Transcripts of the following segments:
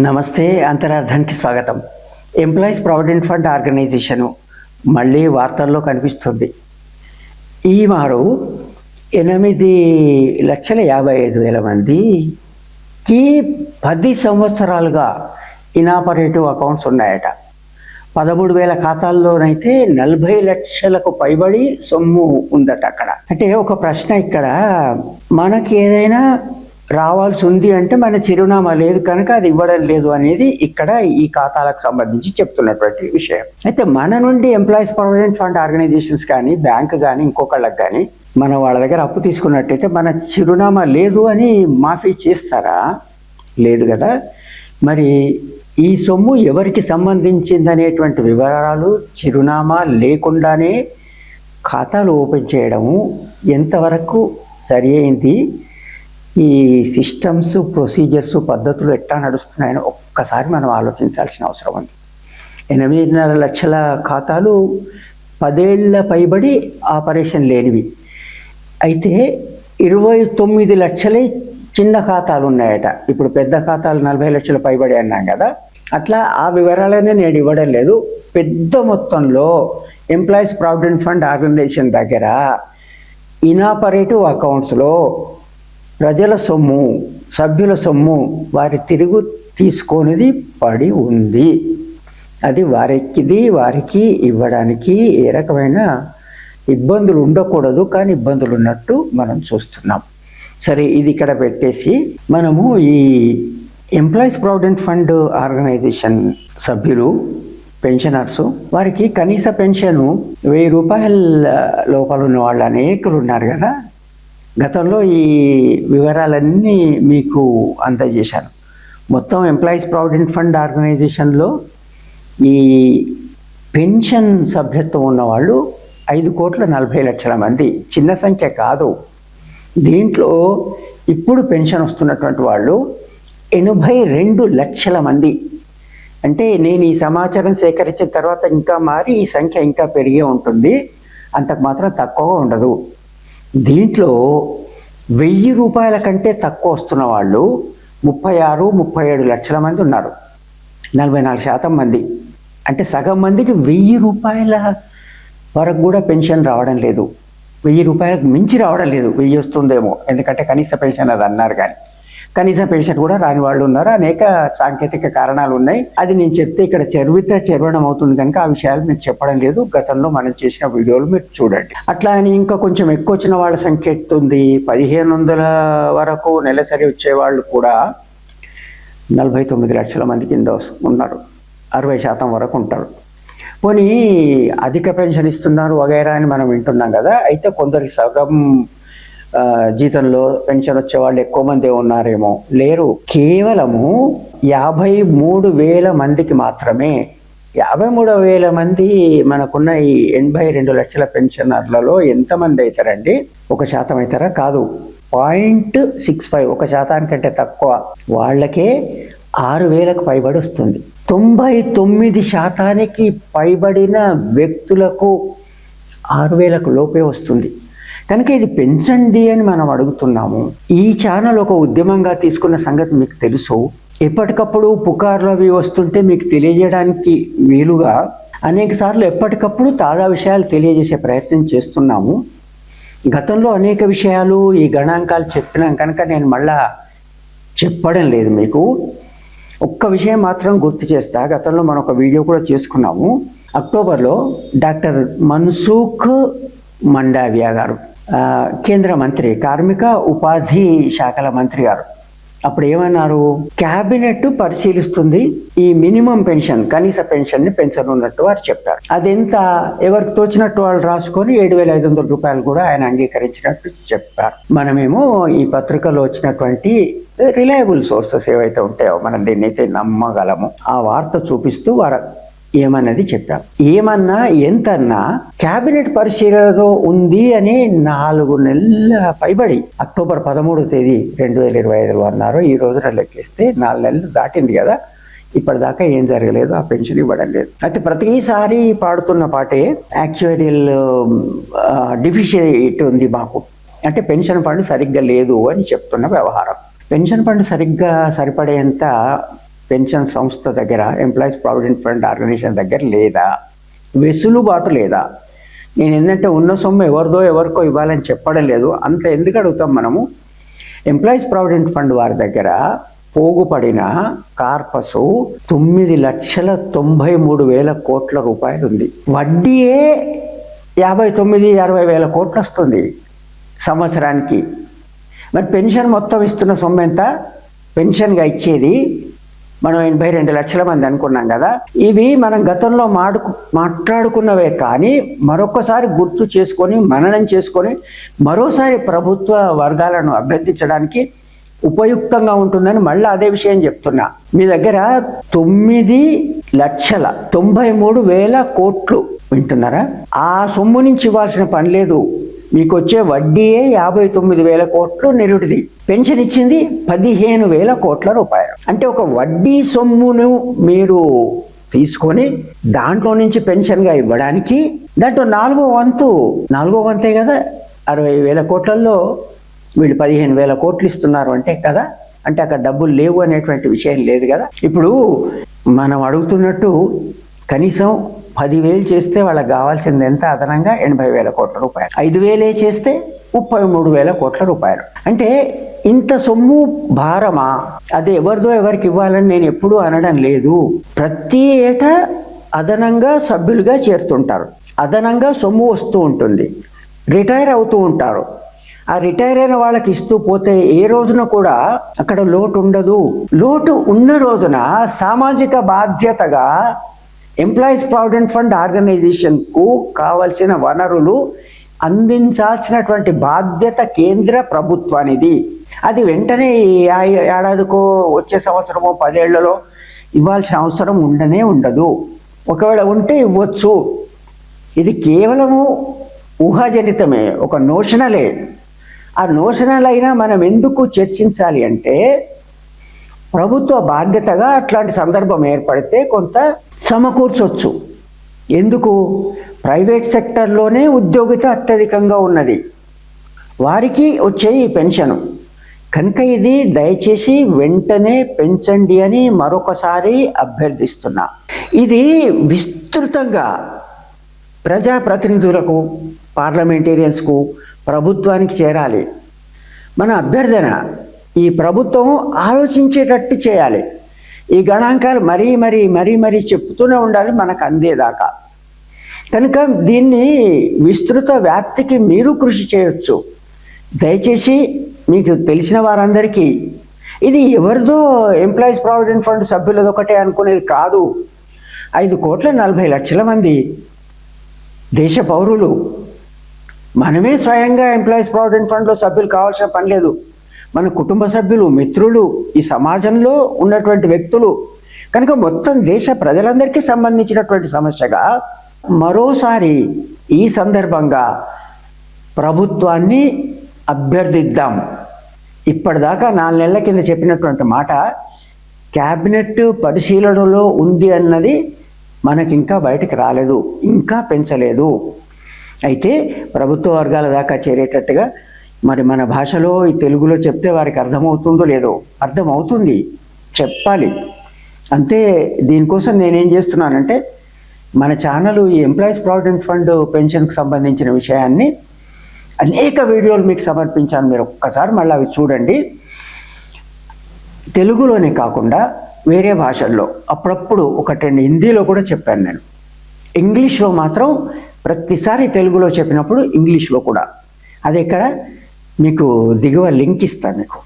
నమస్తే, అంతరార్థానికి స్వాగతం. Employees provident fund organisation మళ్ళీ వార్తల్లో కనిపిస్తుంది. ఈ మారు 8,55,000 మందికి 10 సంవత్సరాలుగా ఇనాపరేటివ్ అకౌంట్స్ ఉన్నాయట. 13,000 ఖాతాల్లోనైతే 40 లక్షలకు పైబడి సొమ్ము ఉందట అక్కడ. అంటే ఒక ప్రశ్న ఇక్కడ, మనకి ఏదైనా రావాల్సి ఉంది అంటే మన చిరునామా లేదు కనుక అది ఇవ్వడం లేదు అనేది ఇక్కడ ఈ ఖాతాలకు సంబంధించి చెప్తున్నటువంటి విషయం. అయితే మన నుండి ఎంప్లాయీస్ ప్రావిడెంట్ ఫండ్ ఆర్గనైజేషన్స్ కానీ, బ్యాంక్ కానీ, ఇంకొకళ్ళకి కానీ మనం వాళ్ళ దగ్గర అప్పు తీసుకున్నట్టయితే మన చిరునామా లేదు అని మాఫీ చేస్తారా? లేదు కదా. మరి ఈ సొమ్ము ఎవరికి సంబంధించిందనేటువంటి వివరాలు చిరునామా లేకుండానే ఖాతాలు ఓపెన్ చేయడము ఎంతవరకు సరి అయింది? ఈ సిస్టమ్స్, ప్రొసీజర్స్, పద్ధతులు ఎట్లా నడుస్తున్నాయని ఒక్కసారి మనం ఆలోచించాల్సిన అవసరం ఉంది. 8.5 లక్షల ఖాతాలు 10 ఏళ్ల పైబడి ఆపరేషన్ లేనివి. అయితే 29 లక్షలే చిన్న ఖాతాలు ఉన్నాయట. ఇప్పుడు పెద్ద ఖాతాలు 40 లక్షల పైబడి అన్నాం కదా, అట్లా ఆ వివరాలనే నేను ఇవ్వడం లేదు. పెద్ద మొత్తంలో ఎంప్లాయీస్ ప్రావిడెంట్ ఫండ్ ఆర్గనైజేషన్ దగ్గర ఇనాపరేటివ్ అకౌంట్స్లో ప్రజల సొమ్ము, సభ్యుల సొమ్ము వారి తిరుగు తీసుకొనిది పడి ఉంది. అది వారికి ఇవ్వడానికి ఏ రకమైన ఇబ్బందులు ఉండకూడదు, కానీ ఇబ్బందులు ఉన్నట్టు మనం చూస్తున్నాం. సరే, ఇది ఇక్కడ పెట్టేసి మనము ఈ ఎంప్లాయీస్ ప్రావిడెంట్ ఫండ్ ఆర్గనైజేషన్ సభ్యులు, పెన్షనర్సు, వారికి కనీస పెన్షను 1000 రూపాయల లోపల ఉన్న వాళ్ళు అనేకులు ఉన్నారు కదా. గతంలో ఈ వివరాలన్నీ మీకు అందజేశాను. మొత్తం ఎంప్లాయీస్ ప్రావిడెంట్ ఫండ్ ఆర్గనైజేషన్లో ఈ పెన్షన్ సభ్యత్వం ఉన్నవాళ్ళు 5,40,00,000 మంది. చిన్న సంఖ్య కాదు. దీంట్లో ఇప్పుడు పెన్షన్ వస్తున్నటువంటి వాళ్ళు 82 లక్షల మంది. అంటే నేను ఈ సమాచారం సేకరించిన తర్వాత ఇంకా మారి ఈ సంఖ్య ఇంకా పెరిగే ఉంటుంది, అంతకు మాత్రం తక్కువగా ఉండదు. దీంట్లో 1000 రూపాయల కంటే తక్కువ వస్తున్న వాళ్ళు 36-37 లక్షల మంది ఉన్నారు. 44% మంది. అంటే సగం మందికి 1000 రూపాయల వరకు కూడా పెన్షన్ రావడం లేదు. 1000 రూపాయలకు మించి రావడం లేదు. 1000 వస్తుందేమో, ఎందుకంటే కనీస పెన్షన్ అది అన్నారు, కానీ కనీస పెన్షన్ కూడా రాని వాళ్ళు ఉన్నారు. అనేక సాంకేతిక కారణాలు ఉన్నాయి. అది నేను చెప్తే ఇక్కడ చర్వణం అవుతుంది కనుక ఆ విషయాలు మీకు చెప్పడం లేదు. గతంలో మనం చేసిన వీడియోలు మీరు చూడండి. అట్లా అని ఇంకా కొంచెం ఎక్కువ వచ్చిన వాళ్ళ సంఖ్య ఎట్టుంది? 1,500 వరకు నెలసరి వచ్చేవాళ్ళు కూడా 49 లక్షల మంది కింద ఉన్నారు. 60% వరకు ఉంటారు. పోనీ అధిక పెన్షన్ ఇస్తున్నారు వగైరా అని మనం వింటున్నాం కదా. అయితే కొందరికి సగం జీతంలో పెన్షన్ వచ్చే వాళ్ళు ఎక్కువ మంది ఉన్నారేమో. లేరు. కేవలము 53,000 మందికి మాత్రమే. 53,000 మంది మనకున్న ఈ 82 లక్షల పెన్షనర్లలో ఎంతమంది అవుతారండి? 1% అవుతారా? కాదు, 0.65, 1% తక్కువ. వాళ్ళకే 6,000కు పైబడి వస్తుంది. 99% పైబడిన వ్యక్తులకు 6,000కు లోపే వస్తుంది. కనుక ఇది పెంచండి అని మనం అడుగుతున్నాము. ఈ ఛానల్ ఒక ఉద్యమంగా తీసుకున్న సంగతి మీకు తెలుసు. ఎప్పటికప్పుడు పుకార్లు అవి వస్తుంటే మీకు తెలియజేయడానికి వీలుగా అనేక సార్లు ఎప్పటికప్పుడు తాజా విషయాలు తెలియజేసే ప్రయత్నం చేస్తున్నాము. గతంలో అనేక విషయాలు ఈ గణాంకాలు చెప్పినాం కనుక నేను మళ్ళా చెప్పడం లేదు మీకు. ఒక్క విషయం మాత్రం గుర్తు చేస్తా. గతంలో మనం ఒక వీడియో కూడా చేసుకున్నాము. అక్టోబర్లో డాక్టర్ మన్సుఖ్ మండావియా గారు, కేంద్ర మంత్రి, కార్మిక ఉపాధి శాఖల మంత్రి గారు, అప్పుడు ఏమన్నారు? క్యాబినెట్ పరిశీలిస్తుంది ఈ మినిమం పెన్షన్, కనీస పెన్షన్ని పెంచనున్నట్టు వారు చెప్పారు. అదెంత ఎవరికి తోచినట్టు వాళ్ళు రాసుకొని 7,500 రూపాయలు కూడా ఆయన అంగీకరించినట్టు చెప్పారు. మనమేమో ఈ పత్రికలో వచ్చినటువంటి రిలయబుల్ సోర్సెస్ ఏవైతే ఉంటాయో మనం దీన్నైతే నమ్మగలము, ఆ వార్త చూపిస్తూ వారు ఏమన్నది చెప్పాం. ఏమన్నా ఎంతన్నా క్యాబినెట్ పరిశీలనలో ఉంది అని 4 నెలల పైబడి అక్టోబర్ 13వ తేదీ 2025 అన్నారు. ఈ రోజున లెక్కిస్తే 4 నెలలు దాటింది కదా. ఇప్పటిదాకా ఏం జరగలేదు, ఆ పెన్షన్ ఇవ్వడం లేదు. అయితే ప్రతిసారి పాడుతున్న పాటే యాక్చువరియల్ డిఫిషియట్ ఉంది మాకు, అంటే పెన్షన్ ఫండ్ సరిగ్గా లేదు అని చెప్తున్న వ్యవహారం. పెన్షన్ ఫండ్ సరిగ్గా సరిపడేంత పెన్షన్ సంస్థ దగ్గర, ఎంప్లాయీస్ ప్రావిడెంట్ ఫండ్ ఆర్గనైజేషన్ దగ్గర లేదా? వెసులుబాటు లేదా? నేను ఏంటంటే ఉన్న సొమ్ము ఎవరికో ఇవ్వాలని చెప్పడం లేదు. అంత ఎందుకు అడుగుతాం మనము? ఎంప్లాయీస్ ప్రావిడెంట్ ఫండ్ వారి దగ్గర పోగుపడిన కార్పస్ 9,93,000 కోట్ల రూపాయలు ఉంది. వడ్డీయే 59,60,000 కోట్లు వస్తుంది సంవత్సరానికి. మరి పెన్షన్ మొత్తం ఇస్తున్న సొమ్ము ఎంత? పెన్షన్గా ఇచ్చేది మనం 82 లక్షల మంది అనుకున్నాం కదా. ఇవి మనం గతంలో మాట్లాడుకున్నవే, కానీ మరొకసారి గుర్తు చేసుకొని మననం చేసుకొని మరోసారి ప్రభుత్వ వర్గాలను అభ్యర్థించడానికి ఉపయుక్తంగా ఉంటుందని మళ్ళీ అదే విషయం చెప్తున్నా. మీ దగ్గర 9,93,000 కోట్లు వింటున్నారా? ఆ సొమ్ము నుంచి ఇవ్వాల్సిన పని లేదు. మీకు వచ్చే వడ్డీయే 59,000 కోట్లు నిరుడిది. పెన్షన్ ఇచ్చింది 15,000 కోట్ల రూపాయలు. అంటే ఒక వడ్డీ సొమ్మును మీరు తీసుకొని దాంట్లో నుంచి పెన్షన్గా ఇవ్వడానికి దాంట్లో 4వ వంతే కదా, 60,000 కోట్లలో వీళ్ళు 15,000 కోట్లు ఇస్తున్నారు అంటే కదా, అంటే అక్కడ డబ్బులు లేవు అనేటువంటి విషయం లేదు కదా. ఇప్పుడు మనం అడుగుతున్నట్టు కనీసం 10,000 చేస్తే వాళ్ళకి కావాల్సింది ఎంత? అదనంగా 80,000 కోట్ల రూపాయలు. 5,000 చేస్తే 33,000 కోట్ల రూపాయలు. అంటే ఇంత సొమ్ము భారమా? అది ఎవరికి ఇవ్వాలని నేను ఎప్పుడూ అనడం లేదు. ప్రతి ఏటా అదనంగా సభ్యులుగా చేరుతుంటారు, అదనంగా సొమ్ము వస్తూ ఉంటుంది, రిటైర్ అవుతూ ఉంటారు. ఆ రిటైర్ అయిన వాళ్ళకి ఇస్తూ పోతే ఏ రోజున కూడా అక్కడ లోటు ఉండదు. లోటు ఉన్న రోజున సామాజిక బాధ్యతగా ఎంప్లాయీస్ ప్రావిడెంట్ ఫండ్ ఆర్గనైజేషన్కు కావలసిన వనరులు అందించాల్సినటువంటి బాధ్యత కేంద్ర ప్రభుత్వానిది. అది వెంటనే ఏడాదికో, వచ్చే సంవత్సరమో, 10 ఏళ్లలో ఇవ్వాల్సిన అవసరం ఉండదు. ఒకవేళ ఉంటే ఇవ్వచ్చు. ఇది కేవలము ఊహాజనితమే, ఒక నోషనలే. ఆ నోషనల్ అయినా మనం ఎందుకు చర్చించాలి అంటే, ప్రభుత్వ బాధ్యతగా అట్లాంటి సందర్భం ఏర్పడితే కొంత సమకూర్చొచ్చు. ఎందుకు? ప్రైవేట్ సెక్టర్లోనే ఉద్యోగిత అత్యధికంగా ఉన్నది, వారికి వచ్చే ఈ పెన్షను కనుక ఇది దయచేసి వెంటనే పెంచండి అని మరొకసారి అభ్యర్థిస్తున్నా. ఇది విస్తృతంగా ప్రజాప్రతినిధులకు, పార్లమెంటేరియన్స్కు, ప్రభుత్వానికి చేరాలి. మన అభ్యర్థన ఈ ప్రభుత్వం ఆలోచించేటట్టు చేయాలి. ఈ గణాంకాలు మరీ చెప్తూనే ఉండాలి మనకు అందేదాకా. కనుక దీన్ని విస్తృత వ్యాప్తికి మీరు కృషి చేయొచ్చు. దయచేసి మీకు తెలిసిన వారందరికీ ఇది ఎవరిదో ఎంప్లాయీస్ ప్రావిడెంట్ ఫండ్ సభ్యులది ఒకటే అనుకునేది కాదు. 5,40,00,000 మంది దేశ పౌరులు. మనమే స్వయంగా ఎంప్లాయీస్ ప్రావిడెంట్ ఫండ్లో సభ్యులు కావాల్సిన పని లేదు. మన కుటుంబ సభ్యులు, మిత్రులు, ఈ సమాజంలో ఉన్నటువంటి వ్యక్తులు. కనుక మొత్తం దేశ ప్రజలందరికీ సంబంధించినటువంటి సమస్యగా మరోసారి ఈ సందర్భంగా ప్రభుత్వాన్ని అభ్యర్థిద్దాం. ఇప్పటిదాకా 4 నెలల కింద చెప్పినటువంటి మాట క్యాబినెట్ పరిశీలనలో ఉంది అన్నది మనకి ఇంకా బయటకు రాలేదు, ఇంకా పెంచలేదు. అయితే ప్రభుత్వ వర్గాల దాకా చేరేటట్టుగా మరి మన భాషలో, ఈ తెలుగులో చెప్తే వారికి అర్థమవుతుందో లేదో, అర్థమవుతుంది, చెప్పాలి అంతే. దీనికోసం నేనేం చేస్తున్నానంటే, మన ఛానల్ ఈ ఎంప్లాయీస్ ప్రావిడెంట్ ఫండ్ పెన్షన్కి సంబంధించిన విషయాన్ని అనేక వీడియోలు మీకు సమర్పించాను. మీరు ఒక్కసారి మళ్ళీ అవి చూడండి. తెలుగులోనే కాకుండా వేరే భాషల్లో అప్పుడప్పుడు 1-2 హిందీలో కూడా చెప్పాను నేను. ఇంగ్లీష్లో మాత్రం ప్రతిసారి తెలుగులో చెప్పినప్పుడు ఇంగ్లీష్లో కూడా. అది ఇక్కడ మీకు దిగువ లింక్ ఇస్తాను. మీకు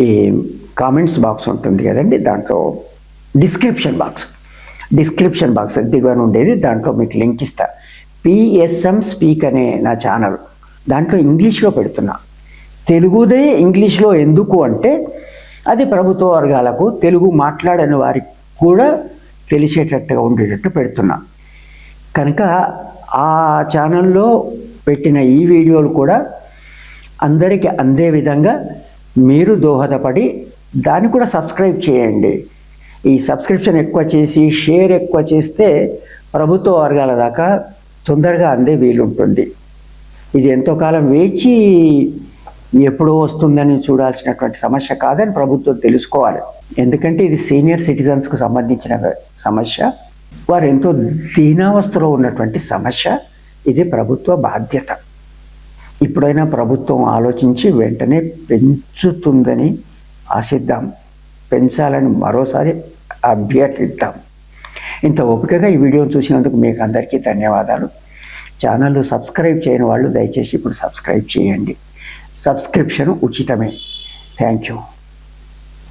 ఈ కామెంట్స్ బాక్స్ ఉంటుంది కదండి, దాంట్లో డిస్క్రిప్షన్ బాక్స్ దిగువన ఉండేది, దాంట్లో మీకు లింక్ ఇస్తా. PSM స్పీక్ అనే నా ఛానల్, దాంట్లో ఇంగ్లీష్లో పెడుతున్నా. తెలుగుదే ఇంగ్లీష్లో ఎందుకు అంటే, అది ప్రభుత్వ వర్గాలకు, తెలుగు మాట్లాడని వారికి కూడా తెలిసేటట్టుగా ఉండేటట్టు పెడుతున్నా. కనుక ఆ ఛానల్లో పెట్టిన ఈ వీడియోలు కూడా అందరికీ అందే విధంగా మీరు దోహదపడి దాన్ని కూడా సబ్స్క్రైబ్ చేయండి. ఈ సబ్స్క్రిప్షన్ ఎక్కువ చేసి, షేర్ ఎక్కువ చేస్తే ప్రభుత్వ వర్గాల దాకా తొందరగా అందే వీలుంటుంది. ఇది ఎంతో కాలం వేచి ఎప్పుడో వస్తుందని చూడాల్సినటువంటి సమస్య కాదని ప్రభుత్వం తెలుసుకోవాలి. ఎందుకంటే ఇది సీనియర్ సిటిజన్స్కు సంబంధించిన సమస్య, వారు ఎంతో దీనావస్థలో ఉన్నటువంటి సమస్య. ఇది ప్రభుత్వ బాధ్యత. ఇప్పుడైనా ప్రభుత్వం ఆలోచించి వెంటనే పెంచుతుందని ఆశిద్దాం, పెంచాలని మరోసారి అభ్యర్థిద్దాం. ఇంత ఓపికగా ఈ వీడియోను చూసినందుకు మీకు అందరికీ ధన్యవాదాలు. ఛానల్ సబ్స్క్రైబ్ చేయని వాళ్ళు దయచేసి ఇప్పుడు సబ్స్క్రైబ్ చేయండి. సబ్స్క్రిప్షన్ ఉచితమే. Thank you.